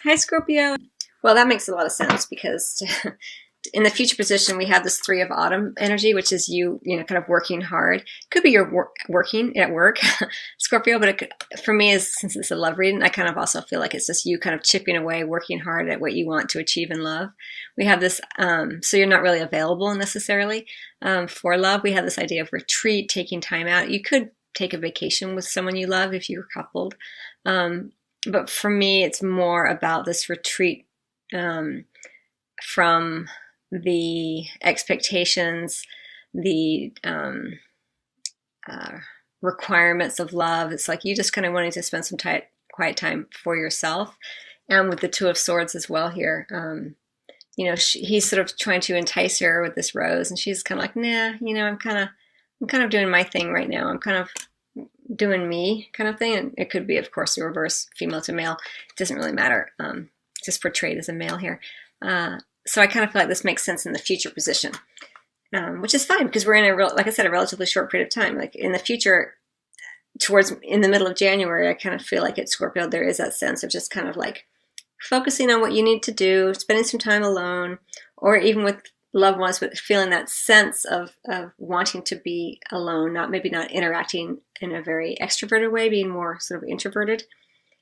Hi, Scorpio. Well, that makes a lot of sense because in the future position, we have this 3 of Autumn energy, which is kind of working hard. Could be you're working at work, Scorpio, but for me, since it's a love reading, I kind of also feel like it's just you kind of chipping away, working hard at what you want to achieve in love. We have this, so you're not really available necessarily for love. We have this idea of retreat, taking time out. You could take a vacation with someone you love if you're coupled. But for me, it's more about this retreat from the expectations, the requirements of love. It's like you just kind of wanting to spend some quiet time for yourself. And with the 2 of Swords as well here, he's sort of trying to entice her with this rose, and she's kind of like, nah, I'm kind of doing my thing right now. I'm kind of doing me kind of thing. And it could be, of course, the reverse, female to male. It doesn't really matter. Just portrayed as a male here. So I kind of feel like this makes sense in the future position, which is fine because we're in like I said, a relatively short period of time. Like in the future, in the middle of January, I kind of feel like at Scorpio, there is that sense of just kind of like focusing on what you need to do, spending some time alone, or even with loved ones, but feeling that sense of wanting to be alone, maybe not interacting in a very extroverted way, being more sort of introverted.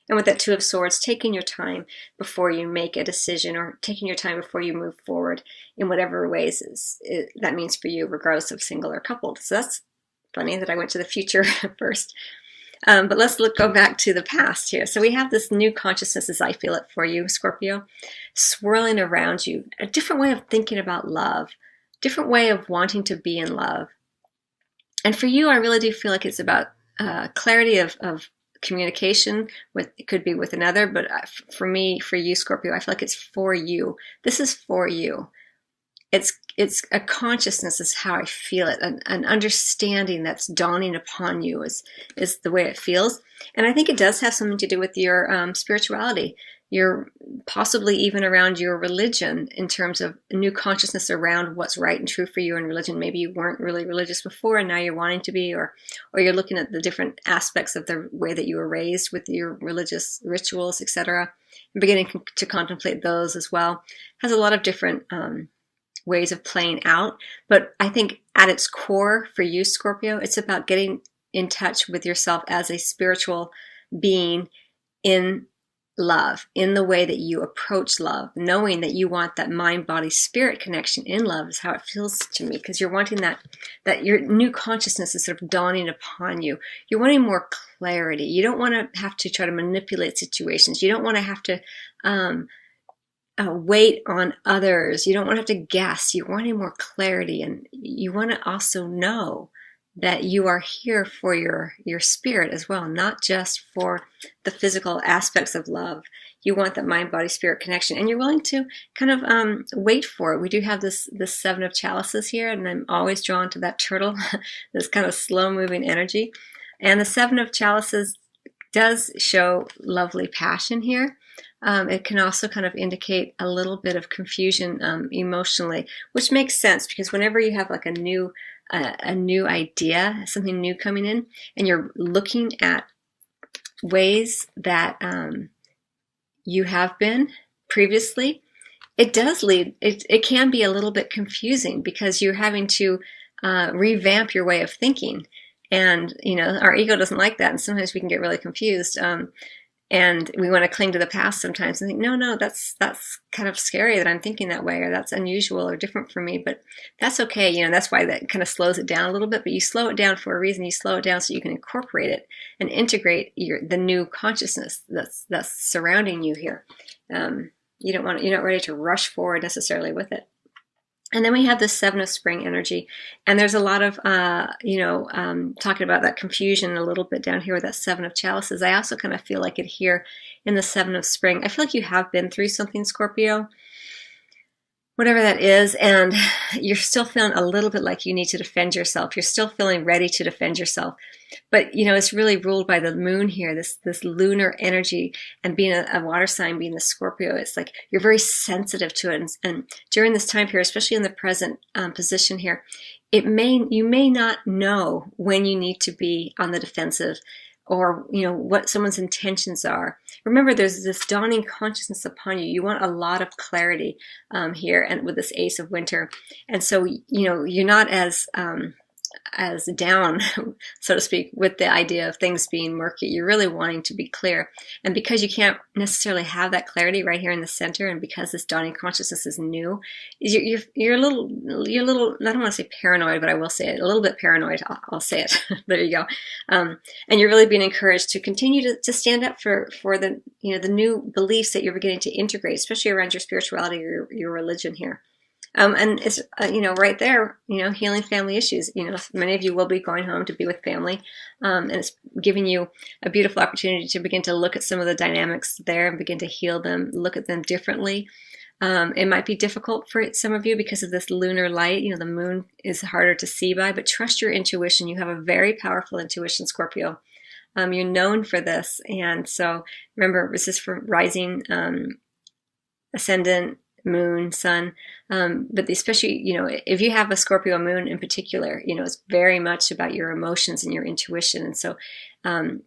And with that 2 of Swords, taking your time before you make a decision, or taking your time before you move forward in whatever ways that means for you, regardless of single or coupled. So that's funny that I went to the future first. But let's go back to the past here. So we have this new consciousness, as I feel it for you, Scorpio, swirling around you. A different way of thinking about love, different way of wanting to be in love. And for you, I really do feel like it's about clarity of communication. It could be with another, but for me, for you, Scorpio, I feel like it's for you. This is for you. It's a consciousness is how I feel it. An understanding that's dawning upon you is the way it feels. And I think it does have something to do with your spirituality, possibly even around your religion, in terms of a new consciousness around what's right and true for you in religion. Maybe you weren't really religious before and now you're wanting to be, or you're looking at the different aspects of the way that you were raised with your religious rituals, etc., and beginning to contemplate those as well. It has a lot of different ways of playing out. But I think at its core for you, Scorpio, it's about getting in touch with yourself as a spiritual being in love, in the way that you approach love, knowing that you want that mind, body, spirit connection in love is how it feels to me, because you're wanting that your new consciousness is sort of dawning upon you. You're wanting more clarity. You don't want to have to try to manipulate situations. You don't want to have to wait on others. You don't want to have to guess. You're wanting more clarity, and you want to also know that you are here for your spirit as well, not just for the physical aspects of love. You want that mind, body, spirit connection, and you're willing to kind of wait for it. We do have this 7 of Chalices here, and I'm always drawn to that turtle, this kind of slow-moving energy. And the 7 of Chalices does show lovely passion here. It can also kind of indicate a little bit of confusion emotionally, which makes sense because whenever you have like a new idea, something new coming in, and you're looking at ways that you have been previously, it does lead, it can be a little bit confusing because you're having to revamp your way of thinking. And, our ego doesn't like that. And sometimes we can get really confused. And we want to cling to the past sometimes and think, no, that's kind of scary that I'm thinking that way, or that's unusual or different for me, but that's okay. That's why that kind of slows it down a little bit, but you slow it down for a reason. You slow it down so you can incorporate it and integrate the new consciousness that's surrounding you here. You're not ready to rush forward necessarily with it. And then we have the 7 of Spring energy, and there's a lot of, talking about that confusion a little bit down here with that 7 of Chalices. I also kind of feel like it here in the 7 of Spring. I feel like you have been through something, Scorpio, whatever that is, and you're still feeling a little bit like you need to defend yourself. You're still feeling ready to defend yourself. But, it's really ruled by the moon here, this lunar energy, and being a water sign, being the Scorpio, it's like you're very sensitive to it. And during this time period, especially in the present position here, you may not know when you need to be on the defensive, or what someone's intentions are. Remember, there's this dawning consciousness upon you. You want a lot of clarity here, and with this Ace of Winter, and so you're not as down, so to speak, with the idea of things being murky. You're really wanting to be clear. And because you can't necessarily have that clarity right here in the center, and because this dawning consciousness is new, you're a little, I don't want to say paranoid, but I will say it, a little bit paranoid. I'll say it. There you go. And you're really being encouraged to continue to stand up for the, the new beliefs that you're beginning to integrate, especially around your spirituality or your religion here. And it's, right there, healing family issues. Many of you will be going home to be with family. And it's giving you a beautiful opportunity to begin to look at some of the dynamics there and begin to heal them, look at them differently. It might be difficult for some of you because of this lunar light. The moon is harder to see by, but trust your intuition. You have a very powerful intuition, Scorpio. You're known for this. And so remember, this is for rising, ascendant, moon, sun, but especially, if you have a Scorpio moon in particular, it's very much about your emotions and your intuition. And so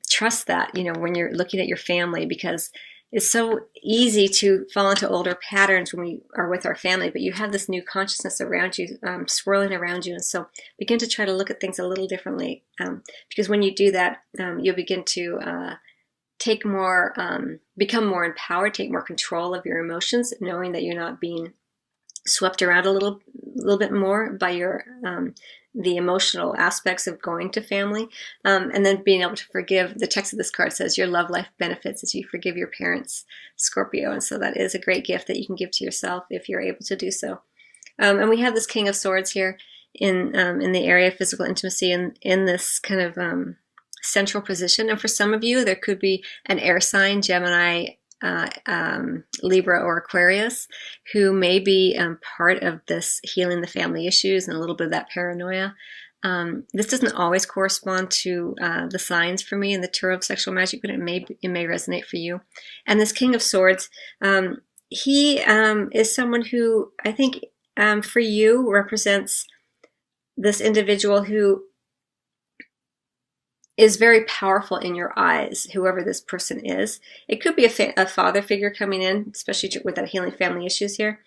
trust that, when you're looking at your family, because it's so easy to fall into older patterns when we are with our family, but you have this new consciousness around you, swirling around you. And so begin to try to look at things a little differently, because when you do that, you'll begin to take more, become more empowered, take more control of your emotions, knowing that you're not being swept around a little bit more by your the emotional aspects of going to family, and then being able to forgive. The text of this card says your love life benefits as you forgive your parents, Scorpio, and so that is a great gift that you can give to yourself if you're able to do so. And we have this King of Swords here in the area of physical intimacy, and in this kind of central position. And for some of you, there could be an air sign, Gemini, Libra, or Aquarius, who may be part of this healing the family issues and a little bit of that paranoia. This doesn't always correspond to the signs for me in the Tarot of Sexual Magic, but it may resonate for you. And this King of Swords, he is someone who I think for you represents this individual who is very powerful in your eyes, whoever this person is. It could be a father figure coming in, especially with that healing family issues here.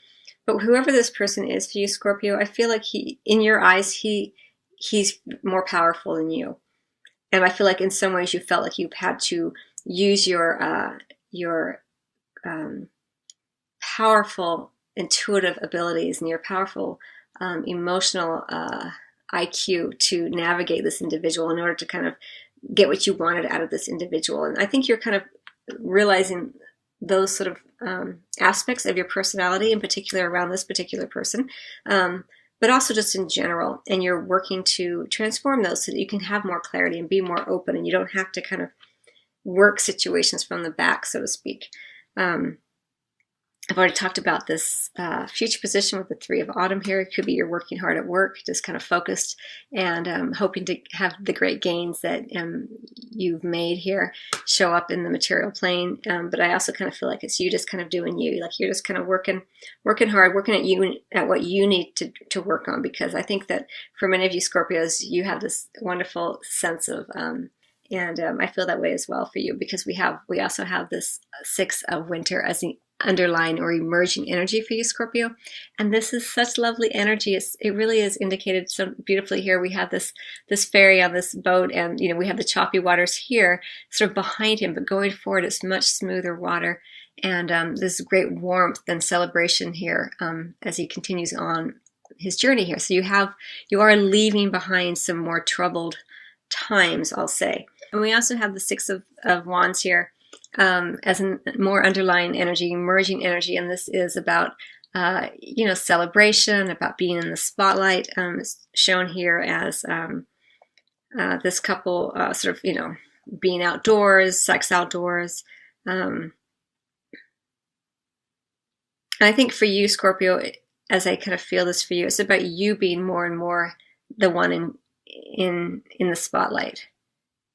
But whoever this person is for you, Scorpio, I feel like in your eyes, he's more powerful than you. And I feel like in some ways you felt like you've had to use your powerful intuitive abilities and your powerful emotional IQ to navigate this individual in order to kind of get what you wanted out of this individual. And I think you're kind of realizing those sort of aspects of your personality, in particular around this particular person, but also just in general. And you're working to transform those so that you can have more clarity and be more open, and you don't have to kind of work situations from the back, so to speak. I've already talked about this future position with the Three of Autumn here. It could be you're working hard at work, just kind of focused and hoping to have the great gains that you've made here show up in the material plane. But I also kind of feel like it's you just kind of doing you. Like you're just kind of working hard, working at what you need to work on. Because I think that for many of you Scorpios, you have this wonderful sense of and I feel that way as well for you, because we also have this Six of Winter as the underlying or emerging energy for you, Scorpio. And this is such lovely energy. It really is indicated so beautifully here. We have this ferry on this boat, and we have the choppy waters here sort of behind him, but going forward it's much smoother water, and there's great warmth and celebration here as he continues on his journey here. So you are leaving behind some more troubled times, I'll say. And we also have the Six of Wands here as a more underlying energy, emerging energy, and this is about celebration, about being in the spotlight. It's shown here as this couple sort of being outdoors, sex outdoors. And I think for you, Scorpio, as I kind of feel this for you, it's about you being more and more the one in the spotlight.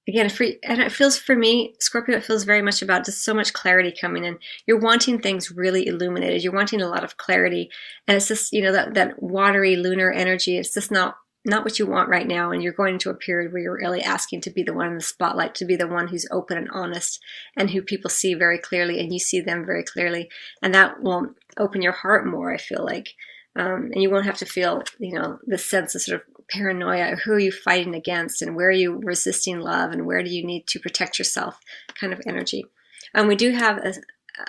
Again, and it feels for me, Scorpio, it feels very much about just so much clarity coming in. You're wanting things really illuminated. You're wanting a lot of clarity. And it's just, that watery lunar energy. It's just not not what you want right now, and you're going into a period where you're really asking to be the one in the spotlight, to be the one who's open and honest, and who people see very clearly, and you see them very clearly, and that will open your heart more, I feel like. And you won't have to feel, this sense of sort of paranoia. Who are you fighting against, and where are you resisting love, and where do you need to protect yourself kind of energy. We do have,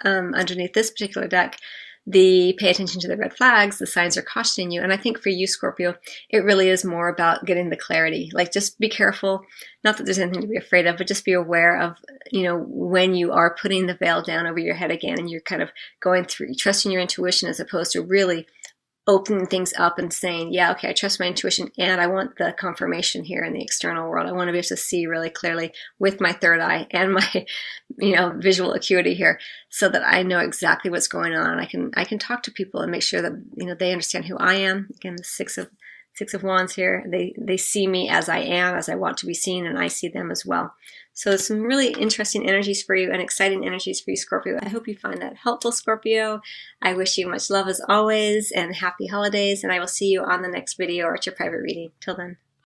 underneath this particular deck, the pay attention to the red flags, the signs are cautioning you. And I think for you, Scorpio, it really is more about getting the clarity. Like, just be careful. Not that there's anything to be afraid of, but just be aware of, when you are putting the veil down over your head again, and you're kind of going through, trusting your intuition, as opposed to really opening things up and saying, yeah, okay, I trust my intuition, and I want the confirmation here in the external world. I want to be able to see really clearly with my third eye and my, visual acuity here, so that I know exactly what's going on. I can talk to people and make sure that, they understand who I am. Again, the Six of Wands here. They see me as I am, as I want to be seen, and I see them as well. So some really interesting energies for you and exciting energies for you, Scorpio. I hope you find that helpful, Scorpio. I wish you much love as always, and happy holidays, and I will see you on the next video or at your private reading. Till then.